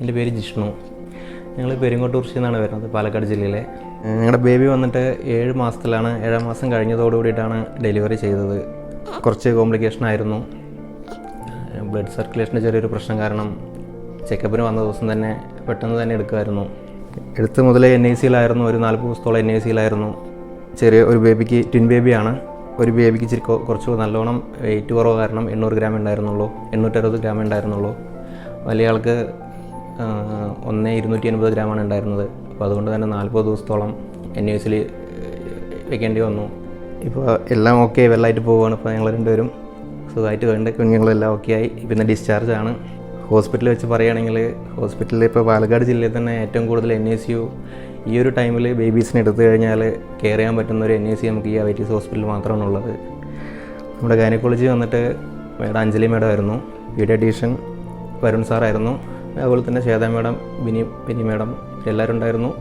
എൻ്റെ പേര് ജിഷ്ണു. ഞങ്ങൾ പെരിങ്ങോട്ടുകുറിശ്ശിയിൽ നിന്നാണ് വരുന്നത്, പാലക്കാട് ജില്ലയിലെ. ഞങ്ങളുടെ ബേബി വന്നിട്ട് 7 മാസത്തിലാണ്. 7-ാം മാസം കഴിഞ്ഞതോടുകൂടിയിട്ടാണ് ഡെലിവറി ചെയ്തത്. കുറച്ച് കോംപ്ലിക്കേഷൻ ആയിരുന്നു. ബ്ലഡ് സർക്കുലേഷൻ്റെ ചെറിയൊരു പ്രശ്നം കാരണം ചെക്കപ്പിന് വന്ന ദിവസം തന്നെ പെട്ടെന്ന് തന്നെ എടുക്കുമായിരുന്നു. എടുത്ത് മുതലേ NICയിലായിരുന്നു. ഒരു 40 ദിവസത്തോളം NICയിലായിരുന്നു. ചെറിയ ഒരു ബേബിക്ക്, ട്വിൻ ബേബിയാണ്. ഒരു ബേബിക്ക് ഇച്ചിരി കുറച്ച് നല്ലോണം വെയിറ്റ് കുറവ് കാരണം 800 ഗ്രാം ഉണ്ടായിരുന്നുള്ളൂ, 860 ഗ്രാം ഉണ്ടായിരുന്നുള്ളൂ. വലിയ ആൾക്ക് 1,280 ഗ്രാമാണ് ഉണ്ടായിരുന്നത്. അപ്പോൾ അതുകൊണ്ട് തന്നെ 40 ദിവസത്തോളം NICയിൽ വെക്കേണ്ടി വന്നു. ഇപ്പോൾ എല്ലാം ഓക്കെ, വെള്ളമായിട്ട് പോവുകയാണ്. ഇപ്പോൾ ഞങ്ങൾ രണ്ടുപേരും സുഖമായിട്ട് വേണ്ട കുഞ്ഞുങ്ങളെല്ലാം ഓക്കെ ആയി. പിന്നെ ഡിസ്ചാർജാണ്. ഹോസ്പിറ്റലിൽ വെച്ച് പറയുകയാണെങ്കിൽ, ഹോസ്പിറ്റലിൽ ഇപ്പോൾ പാലക്കാട് ജില്ലയിൽ തന്നെ ഏറ്റവും കൂടുതൽ NICU ഈ ഒരു ടൈമിൽ ബേബീസിനെ എടുത്തു കഴിഞ്ഞാൽ കെയർ ചെയ്യാൻ പറ്റുന്ന ഒരു NIC നമുക്ക് ഈ ITC ഹോസ്പിറ്റലിൽ മാത്രമാണ് ഉള്ളത്. നമ്മുടെ ഗൈനക്കോളജി വന്നിട്ട് മേഡം അഞ്ജലി മേഡം ആയിരുന്നു. പീഡിയാട്രീഷ്യൻ വരുൺ സാറായിരുന്നു. അതുപോലെ തന്നെ ശ്വേത മേഡം, ബിനി മേഡം എല്ലാവരും ഉണ്ടായിരുന്നു.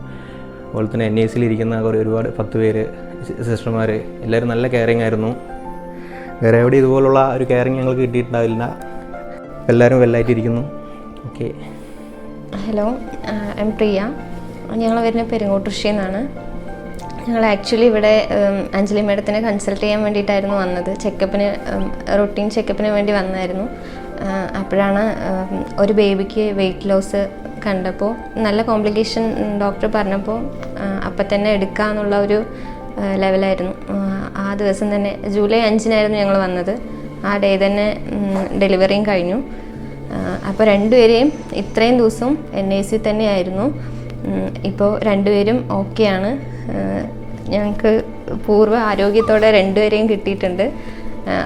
അതുപോലെ തന്നെ NICയിൽ ഇരിക്കുന്ന ഒരുപാട് 10 പേര് സിസ്റ്റർമാർ, എല്ലാവരും നല്ല കെയറിങ് ആയിരുന്നു. വേറെ എവിടെ ഇതുപോലുള്ള ഒരു കെയറിങ് ഞങ്ങൾക്ക് കിട്ടിയിട്ടുണ്ടാവില്ല. എല്ലാവരും വെല്ലായിട്ടിരിക്കുന്നു. ഓക്കെ. ഹലോ, ഐ എം പ്രിയ. ഞങ്ങൾ വരുന്നത് പെരിങ്ങോട്ടുകുറിശ്ശിയിൽ നിന്നാണ്. ഞങ്ങൾ ആക്ച്വലി ഇവിടെ അഞ്ജലി മേഡത്തിനെ കൺസൾട്ട് ചെയ്യാൻ വേണ്ടിയിട്ടായിരുന്നു വന്നത്. ചെക്കപ്പിന്, റൊട്ടീൻ ചെക്കപ്പിന് വേണ്ടി വന്നായിരുന്നു. അപ്പോഴാണ് ഒരു ബേബിക്ക് വെയിറ്റ് ലോസ് കണ്ടപ്പോൾ, നല്ല കോംപ്ലിക്കേഷൻ ഡോക്ടർ പറഞ്ഞപ്പോൾ അപ്പം തന്നെ എടുക്കാമെന്നുള്ള ഒരു ലെവലായിരുന്നു. ആ ദിവസം തന്നെ ജൂലൈ 5-നായിരുന്നു ഞങ്ങൾ വന്നത്. ആ ഡേ തന്നെ ഡെലിവറിയും കഴിഞ്ഞു. അപ്പോൾ രണ്ടുപേരെയും ഇത്രയും ദിവസം NIC തന്നെയായിരുന്നു. ഇപ്പോൾ രണ്ടുപേരും ഓക്കെയാണ്. ഞങ്ങൾക്ക് പൂർവ്വ ആരോഗ്യത്തോടെ രണ്ടുപേരെയും കിട്ടിയിട്ടുണ്ട്.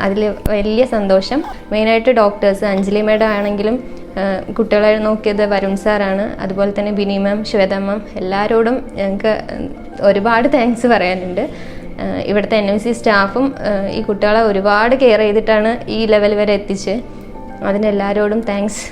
അതിൽ വലിയ സന്തോഷം. മെയിനായിട്ട് ഡോക്ടേഴ്സ്, അഞ്ജലി മേഡം ആണെങ്കിലും കുട്ടികളെ നോക്കിയത് വരുൺ സാറാണ്. അതുപോലെ തന്നെ ബിനി മാം, ശ്വേത മാം, എല്ലാവരോടും ഞങ്ങൾക്ക് ഒരുപാട് താങ്ക്സ് പറയാനുണ്ട്. ഇവിടുത്തെ NIC സ്റ്റാഫും ഈ കുട്ടികളെ ഒരുപാട് കെയർ ചെയ്തിട്ടാണ് ഈ ലെവൽ വരെ എത്തിച്ച്. അതിനെല്ലാവരോടും താങ്ക്സ്.